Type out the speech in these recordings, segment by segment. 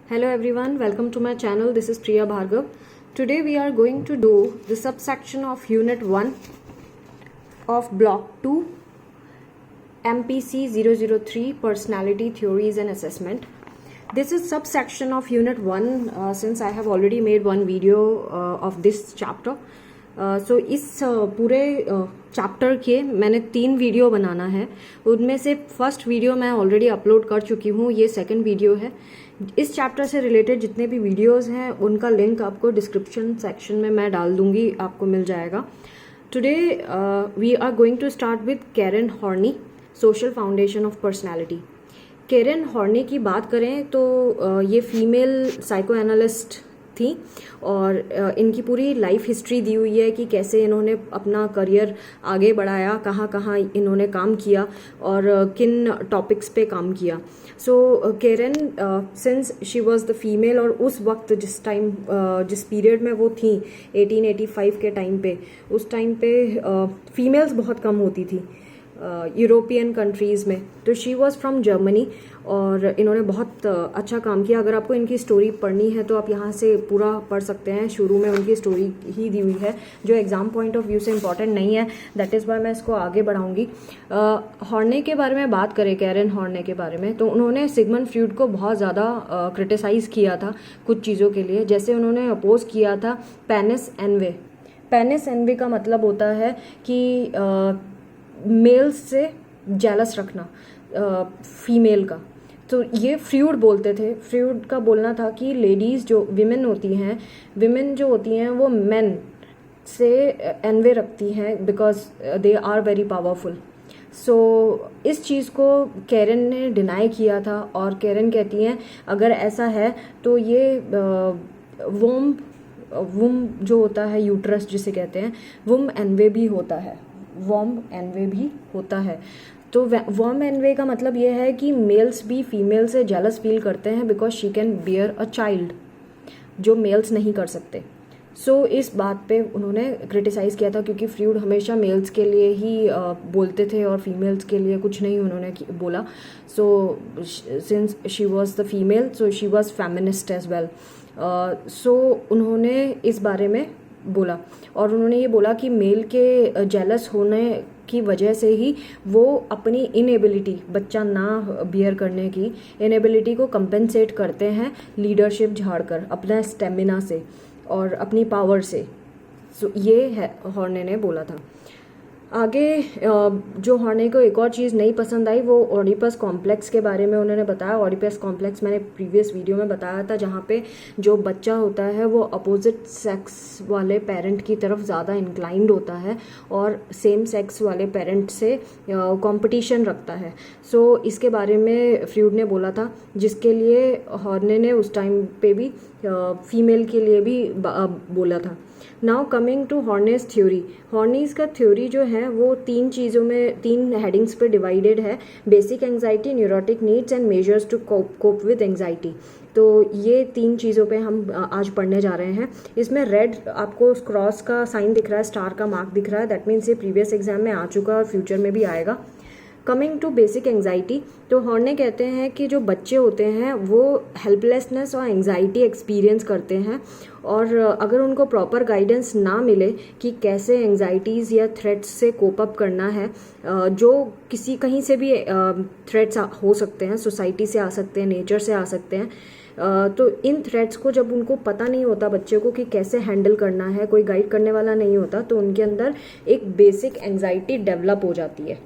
Hello everyone, welcome to my channel. This is Priya Bhargav. Today we are going to do the subsection of Unit 1 of Block 2 MPC 003 Personality Theories and Assessment. This is subsection of Unit 1 since I have already made one video of this chapter. सो इस पूरे chapter के मैंने 3 video बनाना है. उनमें से first video मैं already upload कर चुकी हूँ, ये सेकंड वीडियो है. इस चैप्टर से रिलेटेड जितने भी वीडियोस हैं उनका लिंक आपको डिस्क्रिप्शन सेक्शन में मैं डाल दूंगी, आपको मिल जाएगा. Today we are going to start with Karen Horney, social foundation of personality. Karen Horney की बात करें तो ये फीमेल साइको एनालिस्ट थी और इनकी पूरी लाइफ हिस्ट्री दी हुई है कि कैसे इन्होंने अपना करियर आगे बढ़ाया, कहाँ कहाँ इन्होंने काम किया और किन टॉपिक्स पे काम किया. So Karen since she was the female और उस वक्त जिस पीरियड में वो थी 1885 के टाइम पे, उस टाइम पे फीमेल्स बहुत कम होती थी यूरोपियन कंट्रीज़ में. तो शी वॉज फ्रॉम जर्मनी और इन्होंने बहुत अच्छा काम किया. अगर आपको इनकी स्टोरी पढ़नी है तो आप यहाँ से पूरा पढ़ सकते हैं. शुरू में उनकी स्टोरी ही दी हुई है जो एग्ज़ाम पॉइंट ऑफ व्यू से इम्पॉर्टेंट नहीं है, दैट इज़ वाई मैं इसको आगे बढ़ाऊँगी. हॉर्ने के बारे में बात करें, कैरन हॉर्ने के बारे में, तो उन्होंने सिगमंड फ्रॉइड को बहुत ज़्यादा क्रिटिसाइज़ किया था कुछ चीज़ों के लिए. जैसे उन्होंने अपोज किया था पेनिस एनवे. पेनिस एनवे का मतलब होता है कि मेल्स से जेलस रखना फीमेल का. तो ये फ्रॉइड बोलते थे. फ्रॉइड का बोलना था कि लेडीज़ जो विमेन होती हैं वो मेन से एनवे रखती हैं because they are very powerful. So इस चीज़ को कैरन ने डिनाई किया था और कैरन कहती हैं अगर ऐसा है तो ये वुम जो होता है, यूट्रस जिसे कहते हैं, वुम एनवे भी होता है. वॉर्म एनवे भी होता है. तो वॉर्म एनवे का मतलब ये है कि मेल्स भी फीमेल से जेलस फील करते हैं because she can bear a child, जो मेल्स नहीं कर सकते. सो इस बात पे उन्होंने क्रिटिसाइज़ किया था क्योंकि फ्रॉइड हमेशा मेल्स के लिए ही बोलते थे और फीमेल्स के लिए कुछ नहीं उन्होंने बोला. So since she was the female so she was feminist as well. So उन्होंने इस बारे में बोला और उन्होंने ये बोला कि मेल के जेलस होने की वजह से ही वो अपनी इनएबिलिटी, बच्चा ना बियर करने की इनएबिलिटी को कंपेंसेट करते हैं लीडरशिप झाड़कर, अपना स्टेमिना से और अपनी पावर से. सो ये है हॉर्ने ने बोला था. आगे जो हॉर्ने को एक और चीज़ नहीं पसंद आई वो ओडिपस कॉम्प्लेक्स के बारे में उन्होंने बताया. ओडिपस कॉम्प्लेक्स मैंने प्रीवियस वीडियो में बताया था, जहाँ पे जो बच्चा होता है वो अपोजिट सेक्स वाले पेरेंट की तरफ ज़्यादा इंक्लाइंड होता है और सेम सेक्स वाले पेरेंट से कंपटीशन रखता है. सो इसके बारे में फ्रॉइड ने बोला था, जिसके लिए हॉर्ने ने उस टाइम पे भी फीमेल के लिए भी बोला था. Now coming to Horney's theory. Horney's का थ्योरी जो है वो 3 चीज़ों में, 3 हेडिंग्स पे डिवाइडेड है. Basic anxiety, neurotic needs and measures to cope with anxiety. तो ये 3 चीज़ों पे हम आज पढ़ने जा रहे हैं. इसमें रेड आपको क्रॉस का साइन दिख रहा है, स्टार का मार्क दिख रहा है, दैट मीन्स ये प्रीवियस एग्जाम में आ चुका है और फ्यूचर में भी आएगा. कमिंग टू बेसिक एंजाइटी, तो हॉर्ने कहते हैं कि जो बच्चे होते हैं वो हेल्पलेसनेस और एंजाइटी एक्सपीरियंस करते हैं और अगर उनको प्रॉपर गाइडेंस ना मिले कि कैसे एंजाइटीज़ या थ्रेट्स से कोप अप करना है, जो कहीं से भी थ्रेट्स हो सकते हैं, सोसाइटी से आ सकते हैं, नेचर से आ सकते हैं, तो इन थ्रेट्स को जब उनको पता नहीं होता बच्चे को कि कैसे हैंडल करना है, कोई गाइड करने वाला नहीं होता, तो उनके अंदर एक बेसिक एंजाइटी डेवलप हो जाती है.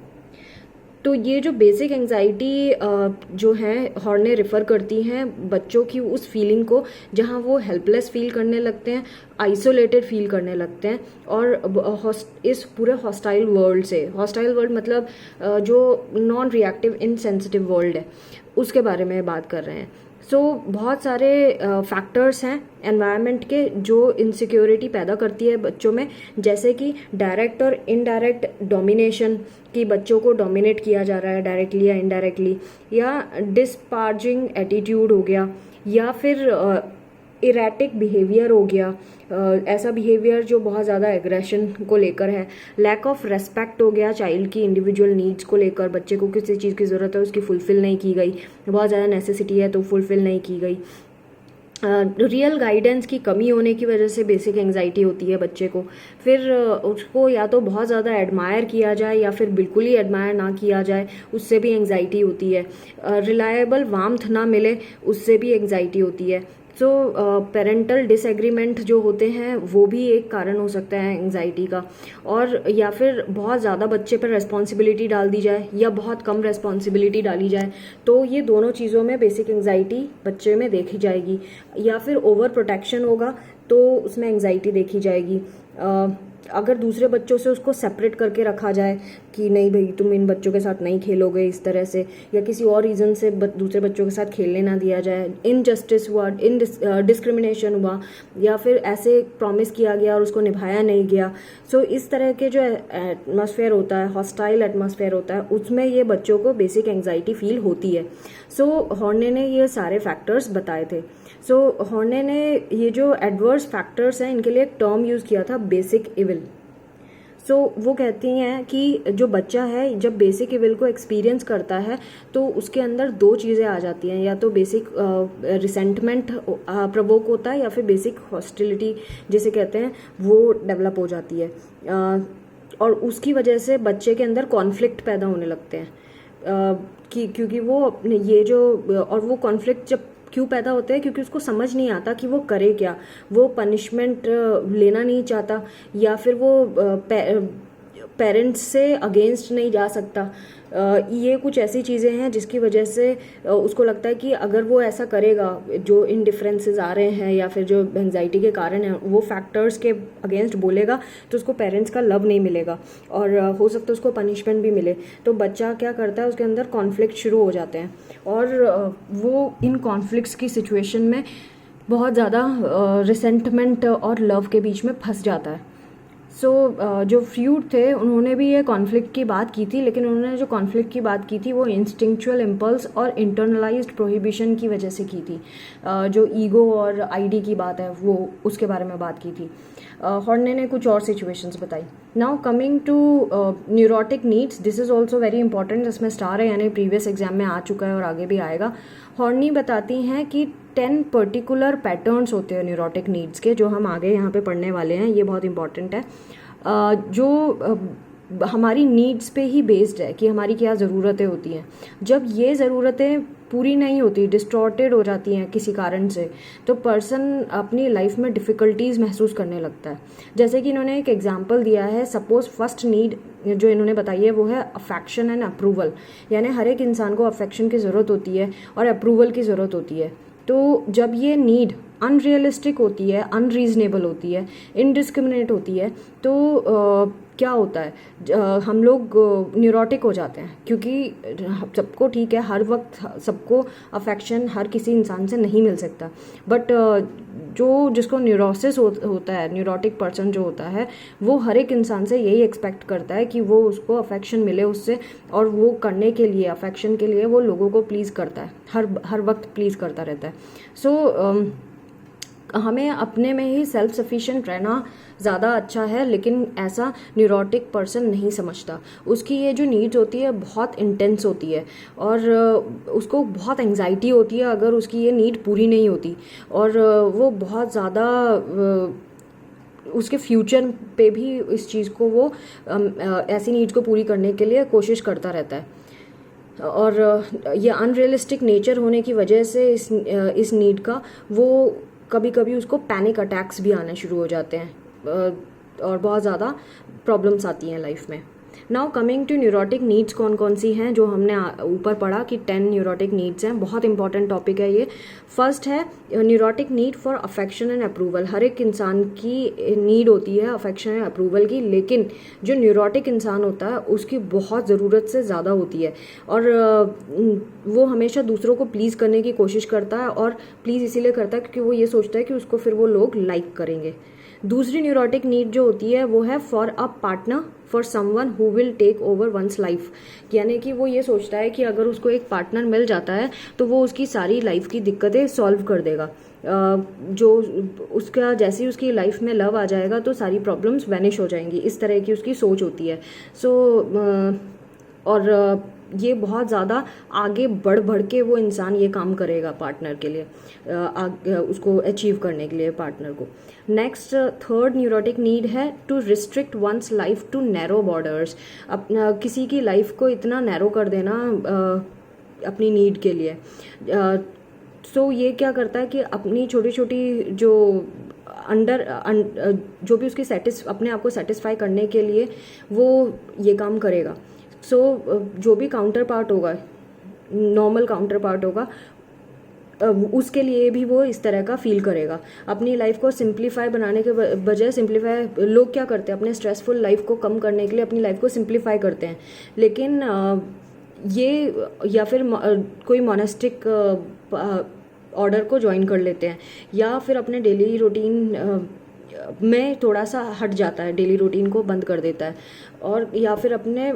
तो ये जो बेसिक एंजाइटी जो है हॉर्ने रेफ़र करती हैं बच्चों की उस फीलिंग को जहाँ वो हेल्पलेस फील करने लगते हैं, आइसोलेटेड फील करने लगते हैं और इस पूरे हॉस्टाइल वर्ल्ड से, हॉस्टाइल वर्ल्ड मतलब जो नॉन रिएक्टिव इनसेंसिटिव वर्ल्ड है, उसके बारे में बात कर रहे हैं. सो बहुत सारे फैक्टर्स हैं एनवायरनमेंट के जो इनसिक्योरिटी पैदा करती है बच्चों में, जैसे कि डायरेक्ट और इनडायरेक्ट डोमिनेशन, कि बच्चों को डोमिनेट किया जा रहा है डायरेक्टली या इनडायरेक्टली, या डिस्पार्जिंग एटीट्यूड हो गया, या फिर इरेटिक बिहेवियर हो गया, ऐसा बिहेवियर जो बहुत ज़्यादा एग्रेशन को लेकर है. लैक ऑफ रेस्पेक्ट हो गया चाइल्ड की इंडिविजुअल नीड्स को लेकर, बच्चे को किसी चीज़ की ज़रूरत है उसकी फुलफ़िल नहीं की गई, बहुत ज़्यादा नेसेसिटी है तो फुलफ़िल नहीं की गई. रियल गाइडेंस की कमी होने की वजह से बेसिक एंजाइटी होती है बच्चे को। फिर उसको या तो बहुत ज़्यादा एडमायर किया जाए या फिर बिल्कुल ही एडमायर ना किया जाए, उससे भी एंजाइटी होती है। रिलायबल वार्मथ ना मिले, उससे भी एंजाइटी होती है। सो पेरेंटल डिसएग्रीमेंट जो होते हैं वो भी एक कारण हो सकता है एंजाइटी का। और या फिर बहुत ज़्यादा बच्चे पर रिस्पॉन्सिबिलिटी डाल दी जाए या बहुत कम रिस्पॉन्सिबिलिटी डाली जाए, तो ये दोनों चीज़ों में बेसिक एंजाइटी बच्चे में देखी जाएगी। या फिर ओवर प्रोटेक्शन होगा तो उसमें एंजाइटी देखी जाएगी। अगर दूसरे बच्चों से उसको सेपरेट करके रखा जाए कि नहीं भाई तुम इन बच्चों के साथ नहीं खेलोगे इस तरह से, या किसी और रीज़न से दूसरे बच्चों के साथ खेलने ना दिया जाए, इनजस्टिस हुआ, डिस्क्रिमिनेशन हुआ, या फिर ऐसे प्रॉमिस किया गया और उसको निभाया नहीं गया। सो इस तरह के जो एटमॉस्फेयर होता है, हॉस्टाइल एटमॉस्फेयर होता है, उसमें ये बच्चों को बेसिक एंजाइटी फील होती है। सो हॉर्ने ने ये सारे फैक्टर्स बताए थे। सो हॉर्ने ने ये जो एडवर्स फैक्टर्स हैं इनके लिए एक टर्म यूज़ किया था, बेसिक इविल। सो वो कहती हैं कि जो बच्चा है जब बेसिक इविल को एक्सपीरियंस करता है तो उसके अंदर दो चीज़ें आ जाती हैं, या तो बेसिक रिसेंटमेंट प्रवोक होता है या फिर बेसिक हॉस्टिलिटी जिसे कहते हैं वो डेवलप हो जाती है। और उसकी वजह से बच्चे के अंदर कॉन्फ्लिक्ट पैदा होने लगते हैं कि क्योंकि वो अपने ये जो, और वो कॉन्फ्लिक्ट जब क्यों पैदा होते हैं, क्योंकि उसको समझ नहीं आता कि वो करे क्या। वो पनिशमेंट लेना नहीं चाहता, या फिर वो पेरेंट्स से अगेंस्ट नहीं जा सकता। ये कुछ ऐसी चीज़ें हैं जिसकी वजह से उसको लगता है कि अगर वो ऐसा करेगा, जो इनडिफरेंसेस आ रहे हैं या फिर जो एंजाइटी के कारण है वो फैक्टर्स के अगेंस्ट बोलेगा, तो उसको पेरेंट्स का लव नहीं मिलेगा और हो सकता है उसको पनिशमेंट भी मिले। तो बच्चा क्या करता है, उसके अंदर कॉन्फ्लिक्ट शुरू हो जाते हैं और वो इन कॉन्फ्लिक्ट्स की सिचुएशन में बहुत ज़्यादा रिसेंटमेंट और लव के बीच में फंस जाता है। सो जो फ्यूड थे उन्होंने भी ये कॉन्फ्लिक्ट की बात की थी, लेकिन उन्होंने जो कॉन्फ्लिक्ट की बात की थी वो इंस्टिंक्चुअल इम्पल्स और इंटरनलाइज्ड प्रोहिबिशन की वजह से की थी। जो ईगो और आईडी की बात है वो उसके बारे में बात की थी। हॉर्ने ने कुछ और सिचुएशंस बताई। Now coming to neurotic needs, this is also very important, जिसमें स्टार है यानी प्रीवियस एग्जाम में आ चुका है और आगे भी आएगा। हॉर्नी बताती हैं कि 10 पर्टिकुलर पैटर्न्स होते हैं न्यूरोटिक नीड्स के, जो हम आगे यहाँ पे पढ़ने वाले हैं, ये बहुत इंपॉर्टेंट है। जो हमारी नीड्स पे ही बेस्ड है कि हमारी क्या ज़रूरतें होती हैं। जब ये ज़रूरतें पूरी नहीं होती, डिस्टॉर्टेड हो जाती हैं किसी कारण से, तो पर्सन अपनी लाइफ में डिफ़िकल्टीज़ महसूस करने लगता है। जैसे कि इन्होंने एक एग्जांपल दिया है, सपोज़ फर्स्ट नीड जो इन्होंने बताई है वो है अफेक्शन एंड अप्रूवल, यानी हर एक इंसान को अफेक्शन की ज़रूरत होती है और अप्रूवल की ज़रूरत होती है। तो जब ये नीड अनरियलिस्टिक होती है, अनरीजनेबल होती है, इनडिस्क्रिमिनेट होती है, तो क्या होता है, हम लोग न्यूरोटिक हो जाते हैं, क्योंकि सबको ठीक है हर वक्त सबको अफेक्शन हर किसी इंसान से नहीं मिल सकता, बट जो जिसको न्यूरोसिस होता है, न्यूरोटिक पर्सन जो होता है, वो हर एक इंसान से यही एक्सपेक्ट करता है कि वो उसको अफेक्शन मिले उससे, और वो करने के लिए, अफेक्शन के लिए वो लोगों को प्लीज़ करता है, हर वक्त प्लीज़ करता रहता है। सो हमें अपने में ही सेल्फ सफिशिएंट रहना ज़्यादा अच्छा है, लेकिन ऐसा न्यूरोटिक पर्सन नहीं समझता। उसकी ये जो नीड्स होती है बहुत इंटेंस होती है और उसको बहुत एंजाइटी होती है अगर उसकी ये नीड पूरी नहीं होती, और वो बहुत ज़्यादा उसके फ्यूचर पे भी इस चीज़ को वो ऐसी नीड्स को पूरी करने के लिए कोशिश करता रहता है। और ये अनरियलिस्टिक नेचर होने की वजह से इस नीड का वो कभी कभी उसको पैनिक अटैक्स भी आने शुरू हो जाते हैं और बहुत ज़्यादा प्रॉब्लम्स आती हैं लाइफ में। Now coming to neurotic needs कौन कौन सी हैं, जो हमने ऊपर पढ़ा कि 10 न्यूरोटिक नीड्स हैं, बहुत इंपॉर्टेंट टॉपिक है ये। फर्स्ट है neurotic need for affection and approval. हर एक इंसान की नीड होती है अफेक्शन एंड अप्रूवल की, लेकिन जो न्यूरोटिक इंसान होता है उसकी बहुत ज़रूरत से ज़्यादा होती है, और वो हमेशा दूसरों को प्लीज़ करने की कोशिश करता है, और प्लीज़ इसीलिए करता है क्योंकि वो ये सोचता है कि उसको फिर वो लोग लाइक करेंगे। दूसरी न्यूरोटिक नीड जो होती है वो है for a partner, for someone who will take over one's life, यानी कि वो ये सोचता है कि अगर उसको एक पार्टनर मिल जाता है तो वो उसकी सारी लाइफ की दिक्कतें सॉल्व कर देगा। जो उसका जैसे ही उसकी लाइफ में लव आ जाएगा तो सारी प्रॉब्लम्स वैनिश हो जाएंगी, इस तरह की उसकी सोच होती है। सो और ये बहुत ज़्यादा आगे बढ़ बढ़ के वो इंसान ये काम करेगा पार्टनर के लिए, उसको अचीव करने के लिए पार्टनर को। नेक्स्ट थर्ड न्यूरोटिक नीड है to restrict one's life to narrow borders. अपना किसी की लाइफ को इतना नैरो कर देना अपनी नीड के लिए। सो ये क्या करता है कि अपनी छोटी छोटी जो जो भी उसकी अपने आप को सेटिस्फाई करने के लिए वो ये काम करेगा। सो जो भी काउंटर पार्ट होगा, नॉर्मल काउंटर पार्ट होगा, उसके लिए भी वो इस तरह का फील करेगा। अपनी लाइफ को सिंप्लीफाई बनाने के बजाय लोग क्या करते हैं, अपने स्ट्रेसफुल लाइफ को कम करने के लिए अपनी लाइफ को सिंप्लीफाई करते हैं। लेकिन ये या फिर कोई मोनास्टिक ऑर्डर को ज्वाइन कर लेते हैं, या फिर अपने डेली रूटीन में थोड़ा सा हट जाता है, डेली रूटीन को बंद कर देता है, और या फिर अपने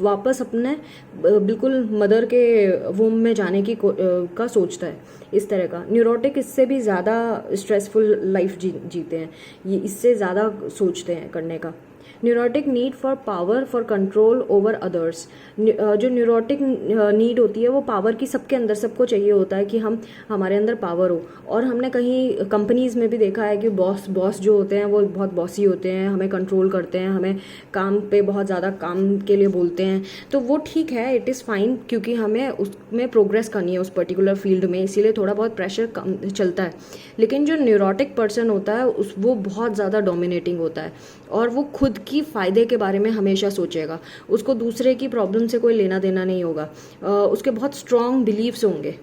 वापस अपने बिल्कुल मदर के वूम में जाने की का सोचता है। इस तरह का न्यूरोटिक इससे भी ज़्यादा स्ट्रेसफुल लाइफ जीते हैं, ये इससे ज़्यादा सोचते हैं करने का। Neurotic need for power for control over others. जो न्यूरोटिक नीड होती है वो पावर की, सबके अंदर सबको चाहिए होता है कि हमारे अंदर पावर हो। और हमने कहीं कंपनीज़ में भी देखा है कि बॉस जो होते हैं वो बहुत बॉसी होते हैं, हमें कंट्रोल करते हैं, हमें काम पे बहुत ज़्यादा काम के लिए बोलते हैं। तो वो ठीक है, इट इज़ फाइन, क्योंकि हमें उसमें प्रोग्रेस करनी है उस पर्टिकुलर फील्ड में, इसीलिए थोड़ा बहुत प्रेशर चलता है। लेकिन जो न्यूरोटिक पर्सन होता है वो बहुत ज़्यादा डोमिनेटिंग होता है, और वो खुद की फ़ायदे के बारे में हमेशा सोचेगा, उसको दूसरे की प्रॉब्लम से कोई लेना देना नहीं होगा। उसके बहुत स्ट्रॉन्ग बिलीव्स होंगे,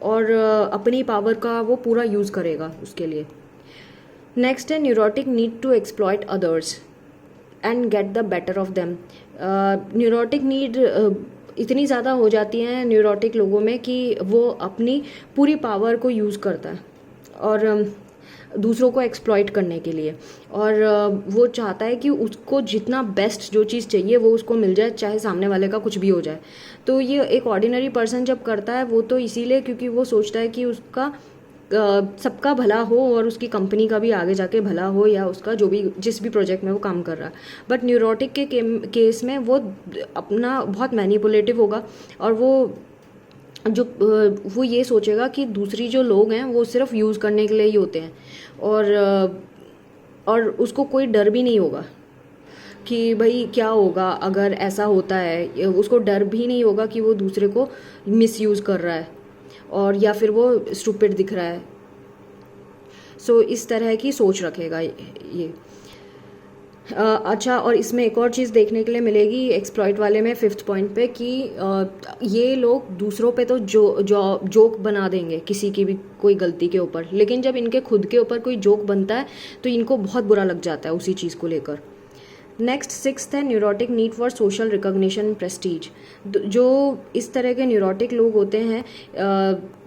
और अपनी पावर का वो पूरा यूज़ करेगा उसके लिए। नेक्स्ट है neurotic need to exploit others and get the better off them. Neurotic need इतनी ज़्यादा हो जाती है न्यूरोटिक लोगों में कि वो अपनी पूरी पावर को यूज़ करता है और दूसरों को एक्सप्लॉइट करने के लिए, और वो चाहता है कि उसको जितना बेस्ट जो चीज़ चाहिए वो उसको मिल जाए, चाहे सामने वाले का कुछ भी हो जाए। तो ये एक ऑर्डिनरी पर्सन जब करता है वो तो इसीलिए क्योंकि वो सोचता है कि उसका सबका भला हो और उसकी कंपनी का भी आगे जाके भला हो, या उसका जो भी जिस भी प्रोजेक्ट में वो काम कर रहा है। बट न्यूरोटिक के केस में वो अपना बहुत मैनिपुलेटिव होगा, और वो ये सोचेगा कि दूसरी जो लोग हैं वो सिर्फ यूज़ करने के लिए ही होते हैं, और उसको कोई डर भी नहीं होगा कि भाई क्या होगा अगर ऐसा होता है। उसको डर भी नहीं होगा कि वो दूसरे को मिसयूज़ कर रहा है और या फिर वो स्टूपिड दिख रहा है। सो इस तरह की सोच रखेगा ये। अच्छा, और इसमें एक और चीज़ देखने के लिए मिलेगी एक्सप्लॉइट वाले में, 5th पॉइंट पे, कि ये लोग दूसरों पे तो जोक बना देंगे किसी की भी कोई गलती के ऊपर, लेकिन जब इनके खुद के ऊपर कोई जोक बनता है तो इनको बहुत बुरा लग जाता है उसी चीज़ को लेकर। नेक्स्ट 6th है neurotic need for social recognition Prestige. जो इस तरह के न्यूरोटिक लोग होते हैं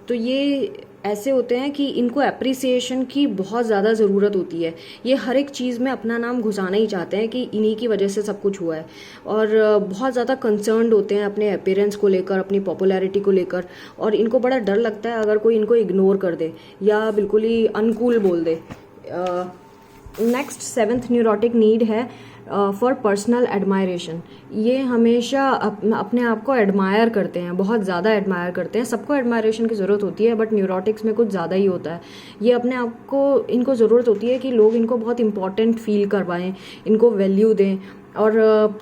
तो ये ऐसे होते हैं कि इनको अप्रिसिएशन की बहुत ज़्यादा ज़रूरत होती है। ये हर एक चीज़ में अपना नाम घुसाना ही चाहते हैं कि इन्हीं की वजह से सब कुछ हुआ है, और बहुत ज़्यादा कंसर्न्ड होते हैं अपने अपीयरेंस को लेकर, अपनी पॉपुलैरिटी को लेकर, और इनको बड़ा डर लगता है अगर कोई इनको इग्नोर कर दे या बिल्कुल ही अनकूल बोल दे। नेक्स्ट 7th न्यूरोटिक नीड है फॉर पर्सनल एडमायरेशन। ये हमेशा अपने आप को एडमायर करते हैं, बहुत ज़्यादा एडमायर करते हैं। सबको एडमायरेशन की ज़रूरत होती है, बट न्यूरोटिक्स में कुछ ज़्यादा ही होता है। ये अपने आप को, इनको ज़रूरत होती है कि लोग इनको बहुत इंपॉर्टेंट फील करवाएं, इनको वैल्यू दें, और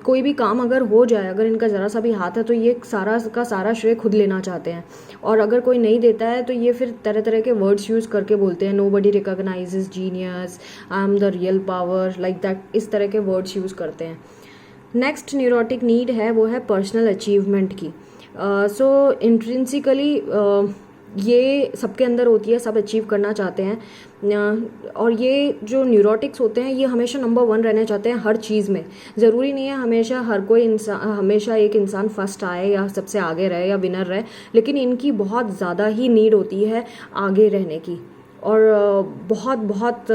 कोई भी काम अगर हो जाए, अगर इनका ज़रा सा भी हाथ है तो ये सारा का सारा श्रेय खुद लेना चाहते हैं, और अगर कोई नहीं देता है तो ये फिर तरह तरह के वर्ड्स यूज़ करके बोलते हैं, nobody recognises genius, I am the real power, like that, इस तरह के वर्ड्स यूज़ करते हैं। नेक्स्ट न्यूरोटिक नीड है वो है पर्सनल अचीवमेंट की। सो इंट्रिंसिकली ये सबके अंदर होती है, सब अचीव करना चाहते हैं, और ये जो न्यूरोटिक्स होते हैं ये हमेशा नंबर 1 रहना चाहते हैं हर चीज़ में। ज़रूरी नहीं है हमेशा हर कोई इंसान, हमेशा एक इंसान फर्स्ट आए या सबसे आगे रहे या विनर रहे, लेकिन इनकी बहुत ज़्यादा ही नीड होती है आगे रहने की, और बहुत बहुत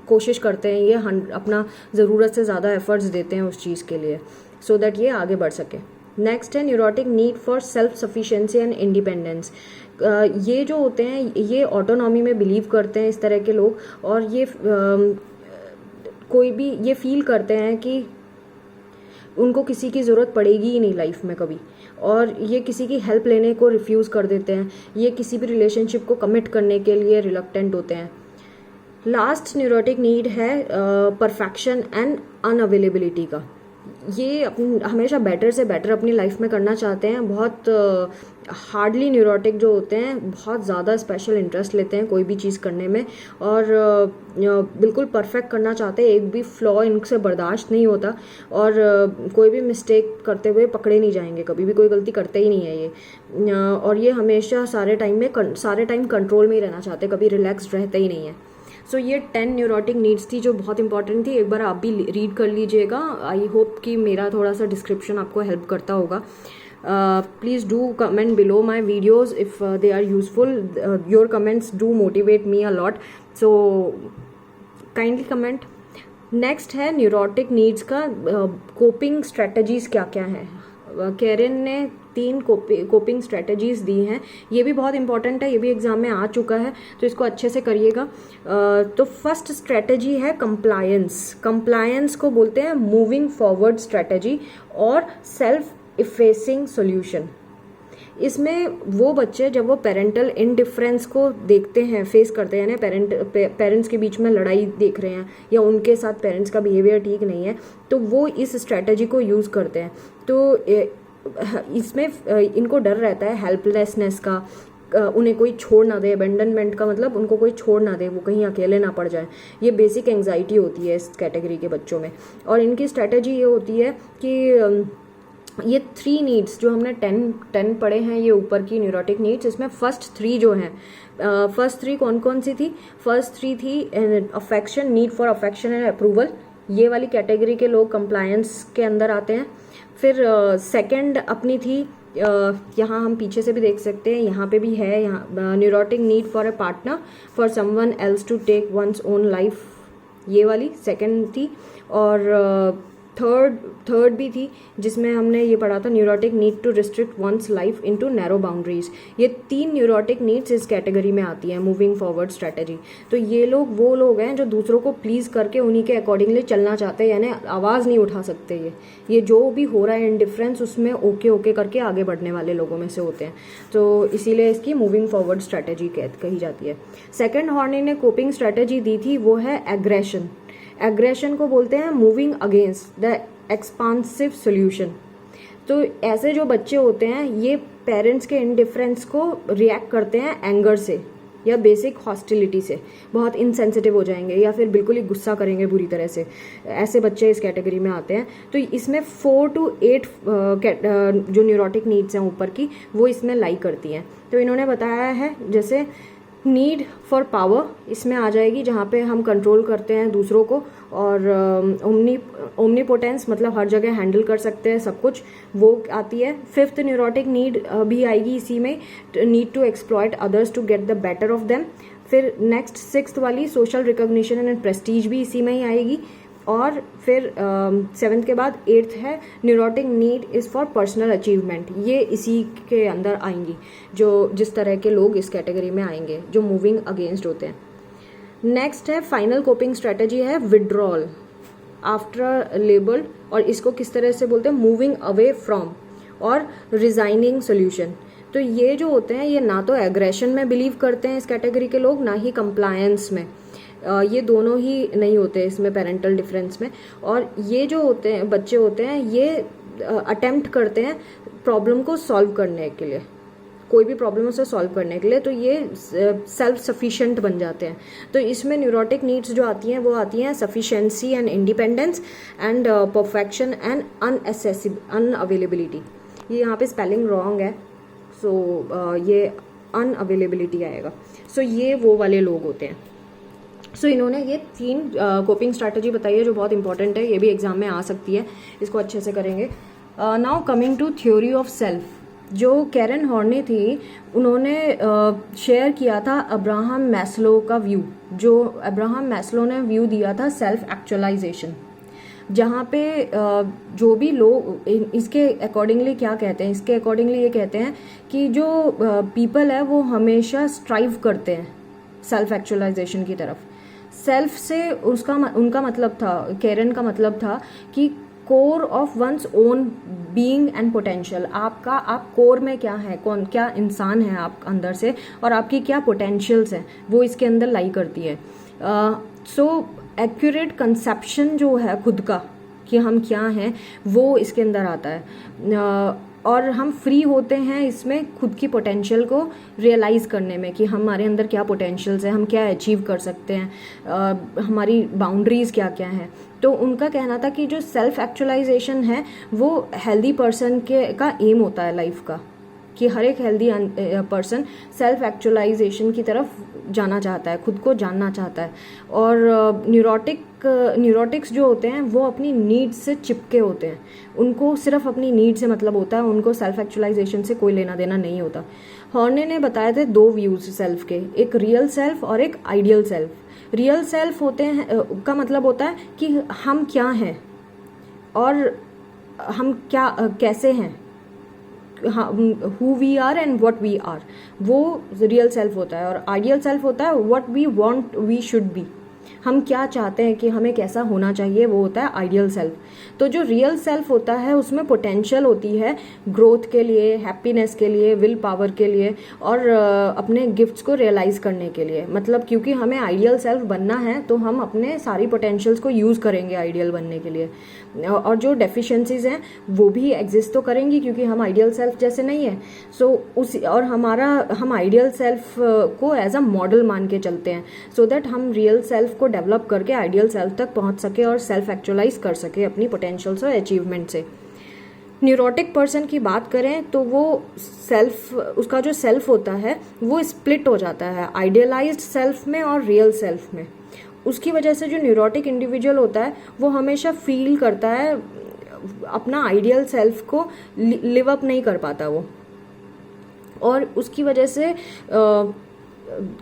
कोशिश करते हैं ये, अपना ज़रूरत से ज़्यादा एफर्ट्स देते हैं उस चीज़ के लिए, सो दैट ये आगे बढ़ सके। नेक्स्ट है neurotic need for self sufficiency and independence. ये जो होते हैं ये ऑटोनॉमी में बिलीव करते हैं इस तरह के लोग, और ये कोई भी ये फील करते हैं कि उनको किसी की ज़रूरत पड़ेगी ही नहीं लाइफ में कभी, और ये किसी की हेल्प लेने को रिफ्यूज़ कर देते हैं, ये किसी भी रिलेशनशिप को कमिट करने के लिए रिलक्टेंट होते हैं। लास्ट न्यूरोटिक नीड है परफेक्शन एंड अनअवेलेबिलिटी का। ये हमेशा बेटर से बेटर अपनी लाइफ में करना चाहते हैं। बहुत हार्डली न्यूरोटिक जो होते हैं बहुत ज़्यादा स्पेशल इंटरेस्ट लेते हैं कोई भी चीज़ करने में, और बिल्कुल परफेक्ट करना चाहते हैं, एक भी फ्लॉ इनसे बर्दाश्त नहीं होता, और कोई भी मिस्टेक करते हुए पकड़े नहीं जाएंगे, कभी भी कोई गलती करते ही नहीं है ये। और ये हमेशा सारे टाइम कंट्रोल में ही रहना चाहते हैं, कभी रिलैक्स्ड रहते ही नहीं है। सो ये 10 न्यूरोटिक नीड्स थी जो बहुत इंपॉर्टेंट थी। एक बार आप भी रीड कर लीजिएगा। आई होप कि मेरा थोड़ा सा डिस्क्रिप्शन आपको हेल्प करता होगा। Please do comment below my videos if they are useful. Your comments do motivate me a lot, so kindly comment. Next है न्यूरोटिक नीड्स का कोपिंग स्ट्रेटजीज क्या क्या हैं। कैरन ने 3 कोपिंग स्ट्रेटजीज दी हैं। ये भी बहुत इंपॉर्टेंट है, ये भी एग्जाम में आ चुका है, तो इसको अच्छे से करिएगा। तो फर्स्ट स्ट्रेटजी है कंप्लायंस को बोलते हैं मूविंग फॉरवर्ड स्ट्रेटजी और सेल्फ इफेसिंग सॉल्यूशन। इसमें वो बच्चे जब वो पेरेंटल इनडिफरेंस को देखते हैं, फेस करते हैं, यानी पेरेंट्स के बीच में लड़ाई देख रहे हैं या उनके साथ पेरेंट्स का बिहेवियर ठीक नहीं है, तो वो इस स्ट्रेटजी को यूज़ करते हैं। तो इसमें इनको डर रहता है हेल्पलेसनेस का, उन्हें कोई छोड़ ना दे, अबेंडनमेंट का मतलब उनको कोई छोड़ ना दे, वो कहीं अकेले ना पड़ जाए। ये बेसिक एंग्जाइटी होती है इस कैटेगरी के बच्चों में। और इनकी स्ट्रेटजी ये होती है कि ये 3 नीड्स जो हमने 10 पढ़े हैं, ये ऊपर की न्यूरोटिक नीड्स, इसमें फर्स्ट 3 जो हैं, फर्स्ट 3 कौन कौन सी थी? फर्स्ट 3 थी affection, need for affection and approval. ये वाली कैटेगरी के लोग कंप्लायंस के अंदर आते हैं। फिर सेकंड अपनी थी, यहाँ हम पीछे से भी देख सकते हैं, यहाँ पे भी है, यहाँ neurotic need for a partner for someone else to take one's own life, ये वाली सेकंड थी। और थर्ड भी थी जिसमें हमने ये पढ़ा था neurotic need to restrict one's life into narrow boundaries. ये 3 न्यूरोटिक नीड्स इस कैटेगरी में आती हैं मूविंग फॉरवर्ड स्ट्रेटजी। तो ये लोग वो लोग हैं जो दूसरों को प्लीज़ करके उन्हीं के अकॉर्डिंगली चलना चाहते हैं, यानी आवाज़ नहीं उठा सकते। ये जो भी हो रहा है इंडिफरेंस, उसमें ओके करके आगे बढ़ने वाले लोगों में से होते हैं, तो इसीलिए इसकी मूविंग फॉरवर्ड स्ट्रेटजी कही जाती है। सेकेंड हॉर्नी ने कोपिंग स्ट्रेटजी दी थी, वो है एग्रेशन। एग्रेशन को बोलते हैं moving against the expansive solution. तो ऐसे जो बच्चे होते हैं ये पेरेंट्स के इनडिफरेंस को रिएक्ट करते हैं एंगर से या बेसिक हॉस्टिलिटी से, बहुत इनसेंसिटिव हो जाएंगे या फिर बिल्कुल ही गुस्सा करेंगे बुरी तरह से। ऐसे बच्चे इस कैटेगरी में आते हैं। तो इसमें 4 to 8 जो न्यूरोटिक नीड्स हैं ऊपर की, वो इसमें लाई करती हैं। तो इन्होंने बताया है जैसे नीड फॉर पावर इसमें आ जाएगी, जहाँ पे हम कंट्रोल करते हैं दूसरों को, और ओमनीपोटेंस मतलब हर जगह हैंडल कर सकते हैं सब कुछ, वो आती है। फिफ्थ न्यूरोटिक नीड भी आएगी इसी में, need to exploit others to get the better off them. फिर नेक्स्ट 6th वाली सोशल रिकॉग्निशन एंड प्रेस्टीज भी इसी में ही आएगी। और फिर 7th के बाद 8th है neurotic need is for personal achievement. ये इसी के अंदर आएंगी, जो जिस तरह के लोग इस कैटेगरी में आएंगे जो मूविंग अगेंस्ट होते हैं। नेक्स्ट है फाइनल कोपिंग स्ट्रेटजी है विड्रॉल आफ्टर लेबल, और इसको किस तरह से बोलते हैं? मूविंग अवे फ्रॉम और रिजाइनिंग सोल्यूशन। तो ये जो होते हैं ये ना तो एग्रेशन में बिलीव करते हैं इस कैटेगरी के लोग, ना ही कंप्लायंस में, ये दोनों ही नहीं होते इसमें पेरेंटल डिफरेंस में। और ये जो होते हैं बच्चे होते हैं ये अटेम्प्ट करते हैं प्रॉब्लम को सॉल्व करने के लिए, कोई भी प्रॉब्लम उसे सॉल्व करने के लिए, तो ये सेल्फ सफिशिएंट बन जाते हैं। तो इसमें न्यूरोटिक नीड्स जो आती हैं वो आती हैं sufficiency and independence and perfection and unavailability. ये यहाँ पे स्पेलिंग रॉन्ग है, सो ये अनअवेलेबिलिटी आएगा। सो ये वो वाले लोग होते हैं। सो इन्होंने ये 3 कोपिंग स्ट्रैटेजी बताई है जो बहुत इंपॉर्टेंट है, ये भी एग्जाम में आ सकती है, इसको अच्छे से करेंगे। Now coming to theory of self, जो कैरन हॉर्नी थी उन्होंने शेयर किया था अब्राहम मैस्लो का व्यू। जो अब्राहम मैस्लो ने व्यू दिया था सेल्फ एक्चुअलाइजेशन, जहाँ पे जो भी लोग इसके अकॉर्डिंगली क्या कहते हैं, इसके अकॉर्डिंगली ये कहते हैं कि जो पीपल है वो हमेशा स्ट्राइव करते हैं सेल्फ एक्चुअलाइजेशन की तरफ। सेल्फ से उनका मतलब था, कैरन का मतलब था कि core of one's own being and potential. आप कोर में क्या है, कौन क्या इंसान है आप अंदर से, और आपकी क्या पोटेंशियल्स हैं वो इसके अंदर लाई करती है। सो एक्यूरेट कंसेप्शन जो है खुद का कि हम क्या हैं वो इसके अंदर आता है। और हम फ्री होते हैं इसमें खुद की पोटेंशियल को रियलाइज़ करने में कि हमारे अंदर क्या पोटेंशियल्स हैं, हम क्या अचीव कर सकते हैं, हमारी बाउंड्रीज़ क्या क्या हैं। तो उनका कहना था कि जो सेल्फ एक्चुअलाइजेशन है वो हेल्दी पर्सन का एम होता है लाइफ का, कि हर एक हेल्दी पर्सन सेल्फ एक्चुअलाइजेशन की तरफ जाना चाहता है, खुद को जानना चाहता है। और न्यूरोटिक्स जो होते हैं वो अपनी नीड्स से चिपके होते हैं, उनको सिर्फ अपनी नीड से मतलब होता है, उनको सेल्फ एक्चुअलाइजेशन से कोई लेना देना नहीं होता। हॉर्ने ने बताए थे 2 व्यूज़ सेल्फ के, एक रियल सेल्फ और एक आइडियल सेल्फ। रियल सेल्फ होते हैं का मतलब होता है कि हम क्या हैं और हम क्या कैसे हैं, who we are and what we are, वो रियल सेल्फ होता है। और आइडियल सेल्फ होता है what we want we should be, हम क्या चाहते हैं कि हमें कैसा होना चाहिए, वो होता है आइडियल सेल्फ। तो जो रियल सेल्फ होता है उसमें पोटेंशियल होती है ग्रोथ के लिए, हैप्पीनेस के लिए, विल पावर के लिए, और अपने गिफ्ट्स को रियलाइज करने के लिए। मतलब क्योंकि हमें आइडियल सेल्फ बनना है तो हम अपने सारी पोटेंशियल्स को यूज़ करेंगे आइडियल बनने के लिए। और जो डेफिशिएंसीज हैं वो भी एग्जिस्ट तो करेंगी क्योंकि हम आइडियल सेल्फ जैसे नहीं है। सो और हम आइडियल सेल्फ को एज अ मॉडल मान के चलते हैं, सो दैट हम रियल सेल्फ को डेवलप करके आइडियल सेल्फ तक पहुंच सके और सेल्फ एक्चुअलाइज कर सके अपनी पोटेंशियल्स और अचीवमेंट से। न्यूरोटिक पर्सन की बात करें तो वो उसका जो सेल्फ होता है वो स्प्लिट हो जाता है आइडियलाइज्ड सेल्फ में और रियल सेल्फ में। उसकी वजह से जो न्यूरोटिक इंडिविजुअल होता है वो हमेशा फील करता है अपना आइडियल सेल्फ को लिव अप नहीं कर पाता वो, और उसकी वजह से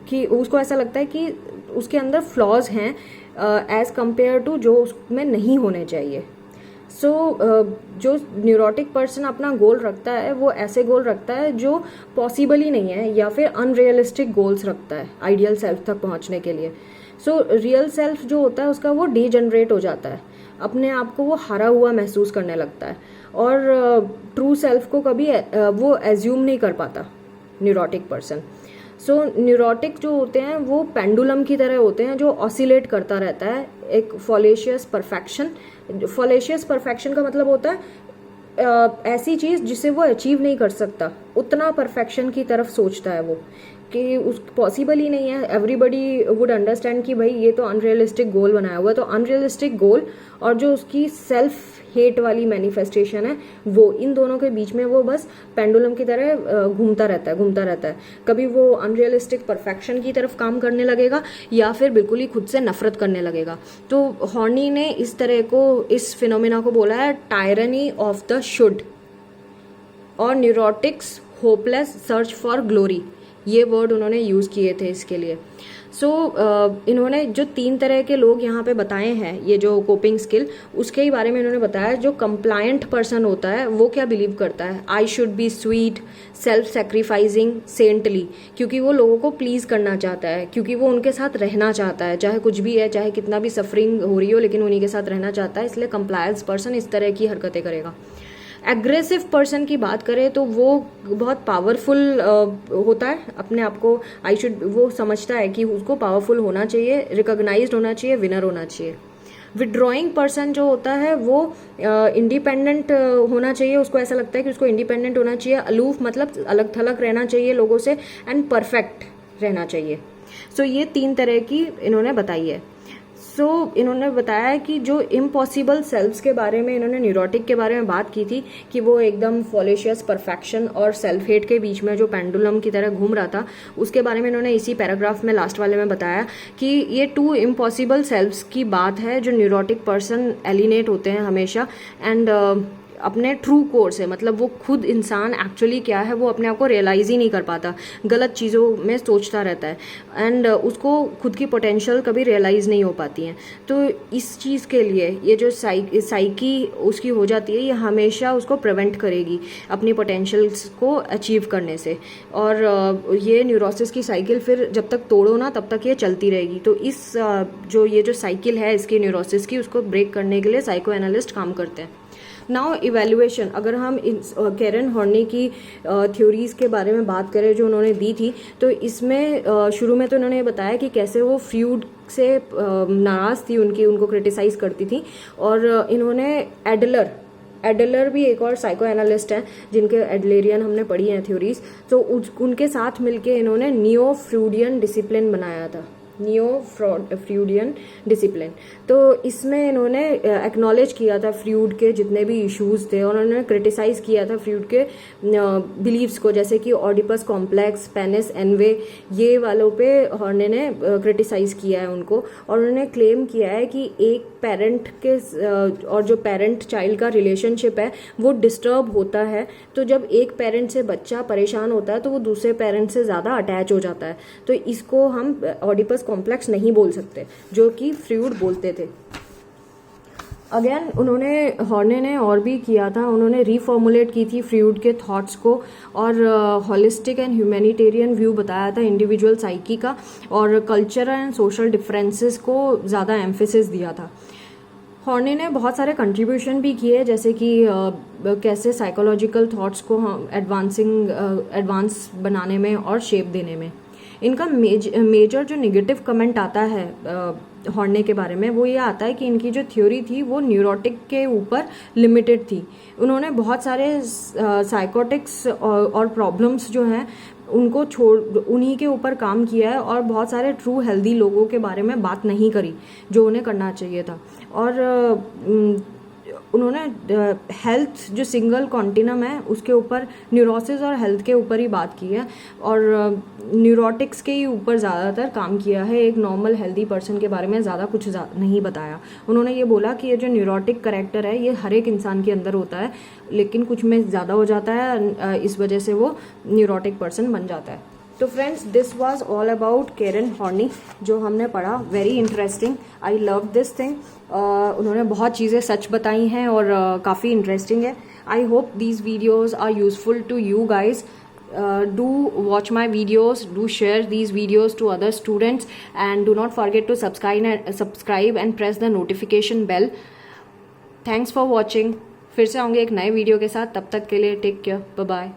कि उसको ऐसा लगता है कि उसके अंदर फ्लॉज हैं एज कंपेयर टू जो उसमें नहीं होने चाहिए। सो जो न्यूरोटिक पर्सन अपना गोल रखता है वो ऐसे गोल रखता है जो पॉसिबल ही नहीं है, या फिर अनरियलिस्टिक गोल्स रखता है आइडियल सेल्फ तक पहुंचने के लिए। सो रियल सेल्फ जो होता है उसका वो डीजनरेट हो जाता है, अपने आप को वो हारा हुआ महसूस करने लगता है, और ट्रू सेल्फ को कभी वो एज्यूम नहीं कर पाता न्यूरोटिक पर्सन। सो न्यूरोटिक जो होते हैं वो पेंडुलम की तरह होते हैं जो ऑसिलेट करता रहता है एक फॉलेशियस परफेक्शन। फॉलेशियस परफेक्शन का मतलब होता है ऐसी चीज़ जिसे वो अचीव नहीं कर सकता, उतना परफेक्शन की तरफ सोचता है वो कि उस पॉसिबल ही नहीं है। एवरीबडी वुड अंडरस्टैंड कि भाई ये तो अनरियलिस्टिक गोल बनाया हुआ है। तो अनरियलिस्टिक गोल और जो उसकी सेल्फ हेट वाली मैनिफेस्टेशन है वो, इन दोनों के बीच में वो बस पेंडुलम की तरह घूमता रहता है। कभी वो अनरियलिस्टिक परफेक्शन की तरफ काम करने लगेगा या फिर बिल्कुल ही खुद से नफरत करने लगेगा। तो हॉर्नी ने इस तरह को, इस फिनोमेना को बोला है टायरनी ऑफ द शुड, और neurotics hopeless search for glory, ये वर्ड उन्होंने यूज़ किए थे इसके लिए। सो इन्होंने जो 3 तरह के लोग यहाँ पे बताए हैं, ये जो कोपिंग स्किल, उसके ही बारे में इन्होंने बताया। जो कंप्लायंट पर्सन होता है वो क्या बिलीव करता है, I should be sweet, self sacrificing, saintly, क्योंकि वो लोगों को प्लीज़ करना चाहता है, क्योंकि वो उनके साथ रहना चाहता है, चाहे कुछ भी है, चाहे कितना भी सफरिंग हो रही हो, लेकिन उन्हीं के साथ रहना चाहता है, इसलिए कंप्लायंस पर्सन इस तरह की हरकतें करेगा। एग्रेसिव पर्सन की बात करें तो वो बहुत पावरफुल होता है, अपने आप को वो समझता है कि उसको पावरफुल होना चाहिए, रिकॉग्नाइज्ड होना चाहिए, विनर होना चाहिए। विड्रॉइंग पर्सन जो होता है वो इंडिपेंडेंट होना चाहिए, उसको ऐसा लगता है कि उसको इंडिपेंडेंट होना चाहिए, अलूफ मतलब अलग थलग रहना चाहिए लोगों से, एंड परफेक्ट रहना चाहिए। सो ये 3 तरह की इन्होंने बताई है। सो इन्होंने बताया कि जो इम्पॉसिबल सेल्फ्स के बारे में इन्होंने न्यूरोटिक के बारे में बात की थी कि वो एकदम फॉलेशियस परफेक्शन और सेल्फ हेट के बीच में जो पेंडुलम की तरह घूम रहा था, उसके बारे में इन्होंने इसी पैराग्राफ में लास्ट वाले में बताया कि ये 2 इम्पॉसिबल सेल्फ्स की बात है जो न्यूरोटिक पर्सन एलिनेट होते हैं हमेशा, एंड अपने ट्रू कोर से, मतलब वो खुद इंसान एक्चुअली क्या है वो अपने आप को रियलाइज़ ही नहीं कर पाता, गलत चीज़ों में सोचता रहता है एंड उसको खुद की पोटेंशियल कभी रियलाइज़ नहीं हो पाती हैं। तो इस चीज़ के लिए ये जो साइकी उसकी हो जाती है, ये हमेशा उसको प्रिवेंट करेगी अपनी पोटेंशियल्स को अचीव करने से। और ये न्यूरोसिस की साइकिल फिर जब तक तोड़ो ना तब तक ये चलती रहेगी। तो इस ये जो साइकिल है इसकी न्यूरोसिस की, उसको ब्रेक करने के लिए साइको एनालिस्ट काम करते हैं। नाउ इवेल्युएशन, अगर हम कैरन हॉर्नी की थ्योरीज़ के बारे में बात करें जो उन्होंने दी थी, तो इसमें शुरू में तो उन्होंने बताया कि कैसे वो फ्रूड से नाराज़ थी, उनको क्रिटिसाइज़ करती थी। और इन्होंने एडलर भी एक और साइको एनालिस्ट हैं जिनके एडलेरियन हमने पढ़ी हैं थ्योरीज, तो उनके साथ मिलके इन्होंने नियो फ्रूडियन डिसिप्लिन बनाया था, नियो फ्रूडियन डिसिप्लिन। तो इसमें इन्होंने एक्नॉलेज किया था फ्रूड के जितने भी इश्यूज थे और उन्होंने क्रिटिसाइज़ किया था फ्रूड के बिलीव्स को, जैसे कि ऑडिपस कॉम्प्लेक्स, पेनिस एनवे, ये वालों पे हॉर्ने ने क्रिटिसाइज़ किया है उनको। और उन्होंने क्लेम किया है कि एक पेरेंट के और जो पेरेंट चाइल्ड का रिलेशनशिप है वो डिस्टर्ब होता है। तो जब एक पेरेंट से बच्चा परेशान होता है तो वो दूसरे पेरेंट से ज़्यादा अटैच हो जाता है। तो इसको हम ऑडिपस कॉम्प्लेक्स नहीं बोल सकते, जो कि फ्रूड बोलते थे। अगेन हॉर्ने ने और भी किया था, उन्होंने रीफॉर्मुलेट की थी फ्रूड के थॉट्स को और होलिस्टिक एंड ह्यूमैनिटेरियन व्यू बताया था इंडिविजुअल साइकी का, और कल्चरल एंड सोशल डिफरेंसेस को ज़्यादा एम्फेसिस दिया था। हॉर्ने ने बहुत सारे कंट्रीब्यूशन भी किए, जैसे कि कैसे साइकोलॉजिकल थॉट्स को एडवांस बनाने में और शेप देने में। इनका मेजर जो नेगेटिव कमेंट आता है हॉर्ने के बारे में, वो ये आता है कि इनकी जो थ्योरी थी वो न्यूरोटिक के ऊपर लिमिटेड थी। उन्होंने बहुत सारे साइकोटिक्स और प्रॉब्लम्स जो हैं उनको उन्हीं के ऊपर काम किया है और बहुत सारे ट्रू हेल्दी लोगों के बारे में बात नहीं करी जो उन्हें करना चाहिए था। और उन्होंने हेल्थ जो सिंगल कॉन्टिनम है उसके ऊपर, न्यूरोसिस और हेल्थ के ऊपर ही बात की है और न्यूरोटिक्स के ही ऊपर ज़्यादातर काम किया है। एक नॉर्मल हेल्दी पर्सन के बारे में ज़्यादा कुछ नहीं बताया। उन्होंने ये बोला कि ये जो न्यूरोटिक करेक्टर है ये हर एक इंसान के अंदर होता है, लेकिन कुछ में ज़्यादा हो जाता है, इस वजह से वो न्यूरोटिक पर्सन बन जाता है। तो friends, this was all about Karen Horney जो हमने पढ़ा। Very interesting, I love this thing. उन्होंने बहुत चीज़ें सच बताई हैं और काफ़ी इंटरेस्टिंग है। I hope these videos are useful to you guys. Do watch my videos, do share these videos to other students, and do not forget to subscribe and press the notification bell. Thanks for watching. फिर से आऊँगे एक नए video के साथ, तब तक के लिए टेक केयर, बाय बाय।